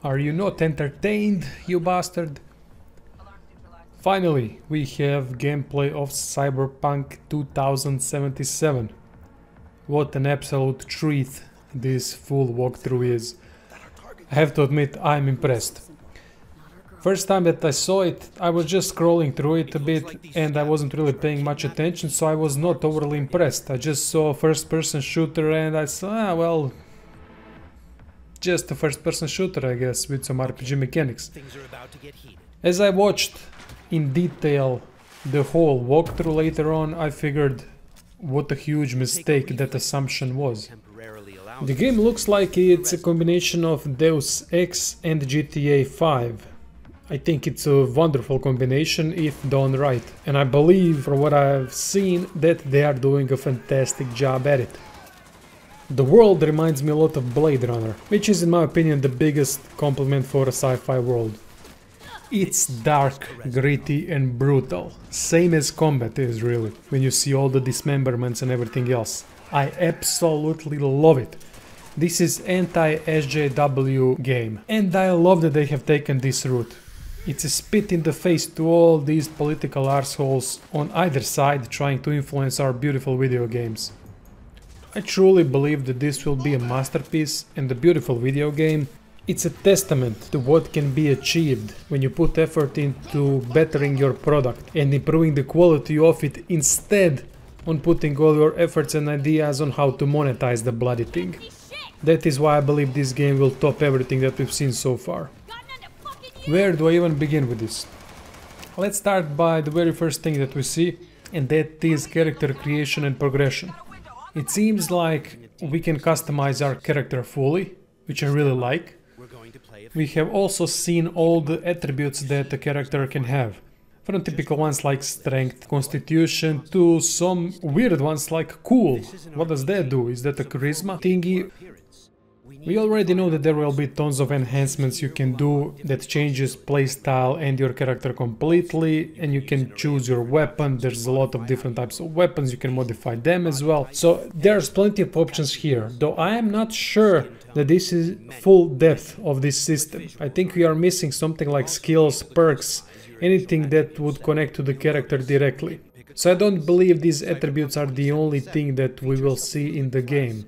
Are you not entertained, you bastard? Finally, we have gameplay of Cyberpunk 2077. What an absolute treat this full walkthrough is. I have to admit, I'm impressed. First time that I saw it, I was just scrolling through it a bit and I wasn't really paying much attention, so I was not overly impressed. I just saw a first-person shooter and I saw, well, just a first-person shooter, I guess, with some RPG mechanics. As I watched in detail the whole walkthrough later on, I figured what a huge mistake that assumption was. The game looks like it's a combination of Deus Ex and GTA 5. I think it's a wonderful combination if done right, and I believe from what I've seen that they are doing a fantastic job at it. The world reminds me a lot of Blade Runner, which is in my opinion the biggest compliment for a sci-fi world. It's dark, gritty and brutal, same as combat is really, when you see all the dismemberments and everything else. I absolutely love it. This is anti-SJW game, and I love that they have taken this route. It's a spit in the face to all these political arseholes on either side trying to influence our beautiful video games. I truly believe that this will be a masterpiece and a beautiful video game. It's a testament to what can be achieved when you put effort into bettering your product and improving the quality of it instead on putting all your efforts and ideas on how to monetize the bloody thing. That is why I believe this game will top everything that we've seen so far. Where do I even begin with this? Let's start by the very first thing that we see, and that is character creation and progression. It seems like we can customize our character fully, which I really like. We have also seen all the attributes that a character can have. From typical ones like strength, constitution, to some weird ones like cool. What does that do? Is that a charisma thingy? We already know that there will be tons of enhancements you can do that changes playstyle and your character completely, and you can choose your weapon. There's a lot of different types of weapons, you can modify them as well. So there's plenty of options here, though I am not sure that this is full depth of this system. I think we are missing something like skills, perks, anything that would connect to the character directly. So I don't believe these attributes are the only thing that we will see in the game.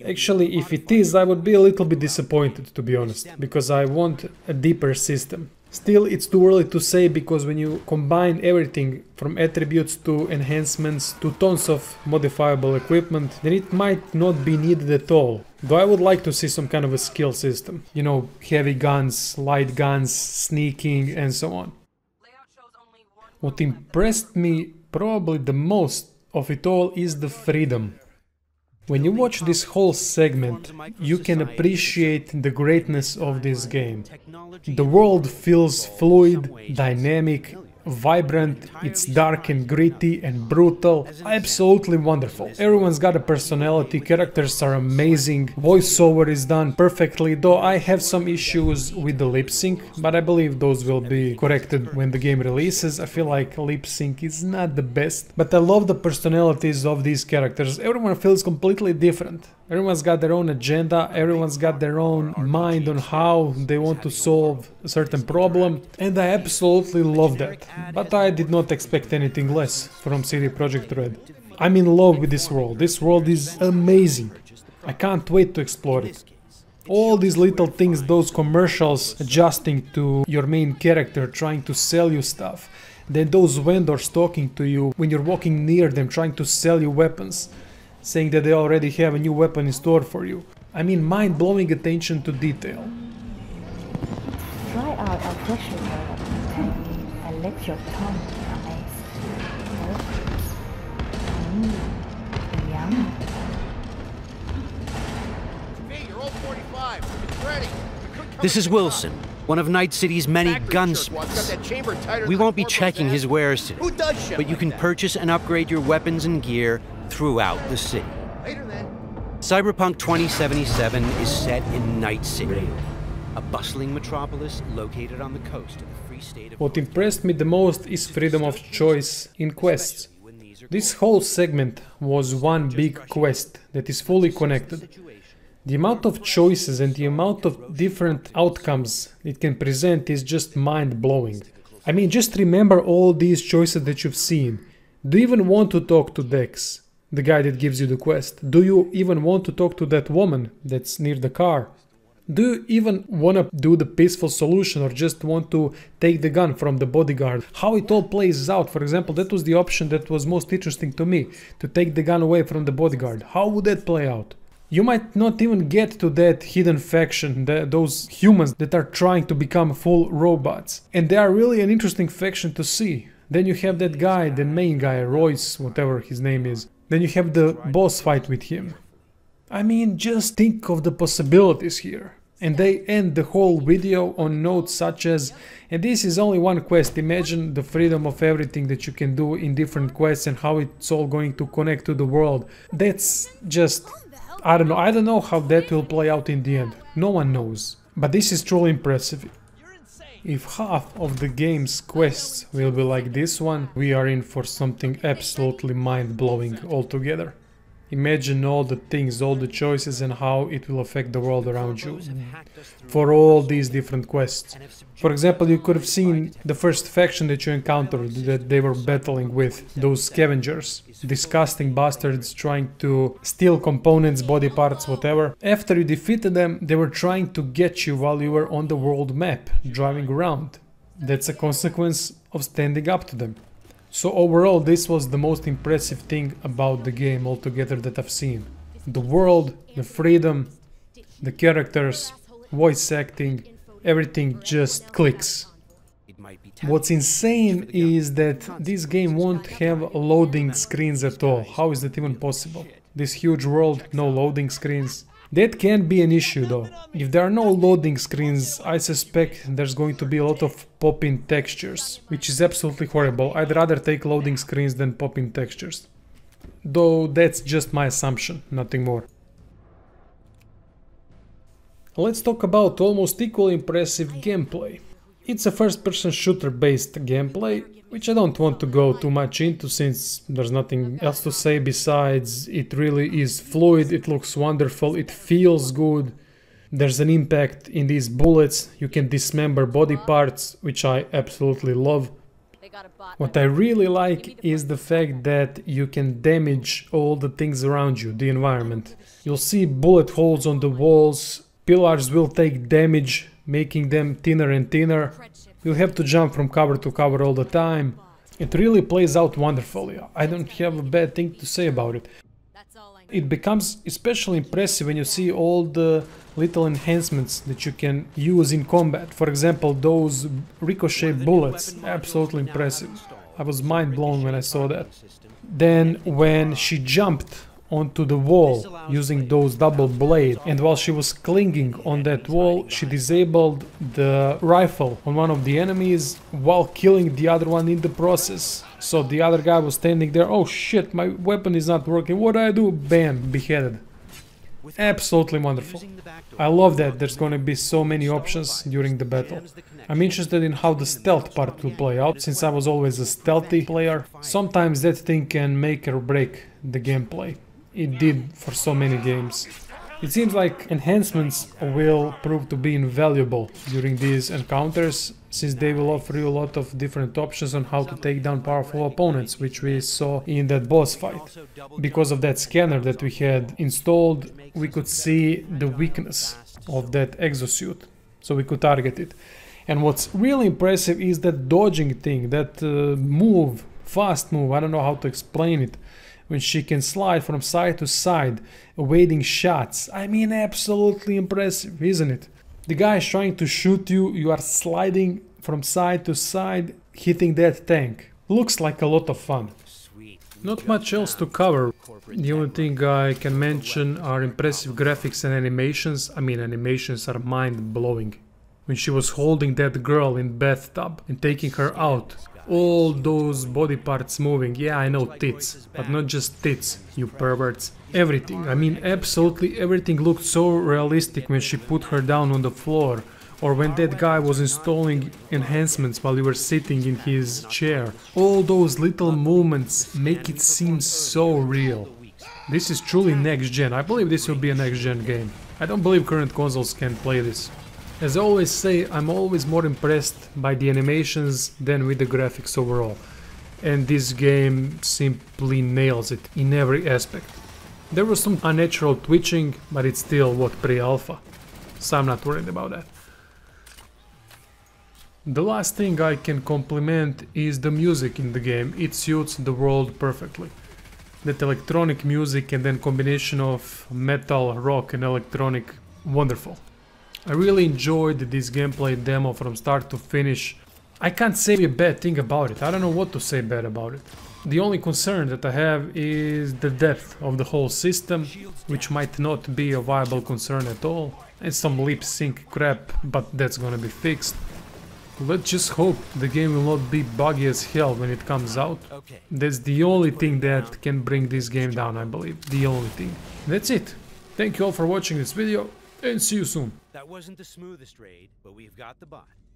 Actually, if it is, I would be a little bit disappointed, to be honest, because I want a deeper system. Still, it's too early to say, because when you combine everything from attributes to enhancements to tons of modifiable equipment, then it might not be needed at all. Though I would like to see some kind of a skill system. You know, heavy guns, light guns, sneaking and so on. What impressed me probably the most of it all is the freedom. When you watch this whole segment, you can appreciate the greatness of this game. The world feels fluid, dynamic, vibrant, it's dark and gritty and brutal, absolutely wonderful. Everyone's got a personality, characters are amazing, voiceover is done perfectly, though I have some issues with the lip sync, but I believe those will be corrected when the game releases. I feel like lip sync is not the best, but I love the personalities of these characters. Everyone feels completely different. Everyone's got their own agenda, everyone's got their own mind on how they want to solve a certain problem, and I absolutely love that. But I did not expect anything less from CD Projekt Red. I'm in love with this world. This world is amazing. I can't wait to explore it. All these little things, those commercials adjusting to your main character, trying to sell you stuff. Then those vendors talking to you when you're walking near them, trying to sell you weapons, saying that they already have a new weapon in store for you. I mean, mind-blowing attention to detail. Try out our pressure and let your tongue amaze. Yum. Hey, you're all 45. It's ready. This is Wilson, one of Night City's many gunsmiths. We won't be checking his wares today, but you can purchase and upgrade your weapons and gear throughout the city. Later then. Cyberpunk 2077 is set in Night City, a bustling metropolis located on the coast of the free state of... What impressed me the most is freedom of choice in quests. This whole segment was one big quest that is fully connected. The amount of choices and the amount of different outcomes it can present is just mind-blowing. I mean, just remember all these choices that you've seen. Do you even want to talk to Dex, the guy that gives you the quest? Do you even want to talk to that woman that's near the car? Do you even want to do the peaceful solution or just want to take the gun from the bodyguard? How it all plays out, for example, that was the option that was most interesting to me, to take the gun away from the bodyguard. How would that play out? You might not even get to that hidden faction, those humans that are trying to become full robots. And they are really an interesting faction to see. Then you have that guy, the main guy, Royce, whatever his name is. Then you have the boss fight with him. I mean, just think of the possibilities here. And they end the whole video on notes such as, and this is only one quest, imagine the freedom of everything that you can do in different quests and how it's all going to connect to the world. That's just, I don't know how that will play out in the end. No one knows. But this is truly impressive. If half of the game's quests will be like this one, we are in for something absolutely mind-blowing altogether. Imagine all the things, all the choices and how it will affect the world around you for all these different quests. For example, you could have seen the first faction that you encountered that they were battling with, those scavengers, disgusting bastards trying to steal components, body parts, whatever. After you defeated them, they were trying to get you while you were on the world map, driving around. That's a consequence of standing up to them. So overall, this was the most impressive thing about the game altogether that I've seen. The world, the freedom, the characters, voice acting, everything just clicks. What's insane is that this game won't have loading screens at all. How is that even possible? This huge world, no loading screens. That can be an issue though. If there are no loading screens, I suspect there's going to be a lot of pop-in textures, which is absolutely horrible. I'd rather take loading screens than pop-in textures. Though that's just my assumption, nothing more. Let's talk about almost equally impressive gameplay. It's a first-person shooter-based gameplay, which I don't want to go too much into since there's nothing else to say besides it really is fluid, it looks wonderful, it feels good. There's an impact in these bullets, you can dismember body parts, which I absolutely love. What I really like is the fact that you can damage all the things around you, the environment. You'll see bullet holes on the walls, pillars will take damage, making them thinner and thinner. You'll have to jump from cover to cover all the time. It really plays out wonderfully. I don't have a bad thing to say about it. It becomes especially impressive when you see all the little enhancements that you can use in combat. For example, those ricochet bullets, absolutely impressive. I was mind blown when I saw that. Then when she jumped onto the wall using those double blade, and while she was clinging on that wall, she disabled the rifle on one of the enemies while killing the other one in the process. So the other guy was standing there, oh shit, my weapon is not working, what do I do? Bam, beheaded. Absolutely wonderful. I love that there's gonna be so many options during the battle. I'm interested in how the stealth part will play out, since I was always a stealthy player. Sometimes that thing can make or break the gameplay. It did for so many games. It seems like enhancements will prove to be invaluable during these encounters, since they will offer you a lot of different options on how to take down powerful opponents, which we saw in that boss fight. Because of that scanner that we had installed, we could see the weakness of that exosuit, so we could target it. And what's really impressive is that dodging thing, that move, fast move, I don't know how to explain it. When she can slide from side to side, evading shots. I mean, absolutely impressive, isn't it? The guy is trying to shoot you, you are sliding from side to side, hitting that tank. Looks like a lot of fun. Not much else to cover. The only thing I can mention are impressive graphics and animations. I mean, animations are mind-blowing. When she was holding that girl in bathtub and taking her out. All those body parts moving, yeah, I know tits, but not just tits, you perverts. Everything, I mean absolutely everything looked so realistic when she put her down on the floor, or when that guy was installing enhancements while you were sitting in his chair. All those little movements make it seem so real. This is truly next gen. I believe this will be a next gen game. I don't believe current consoles can play this. As I always say, I'm always more impressed by the animations than with the graphics overall. And this game simply nails it in every aspect. There was some unnatural twitching, but it's still what, pre-alpha. So I'm not worried about that. The last thing I can compliment is the music in the game. It suits the world perfectly. That electronic music and then combination of metal, rock and electronic, wonderful. I really enjoyed this gameplay demo from start to finish. I can't say a bad thing about it. I don't know what to say bad about it. The only concern that I have is the depth of the whole system, which might not be a viable concern at all. And some lip sync crap, but that's gonna be fixed. Let's just hope the game will not be buggy as hell when it comes out. That's the only thing that can bring this game down, I believe. The only thing. That's it. Thank you all for watching this video and see you soon. That wasn't the smoothest raid, but we've got the bot.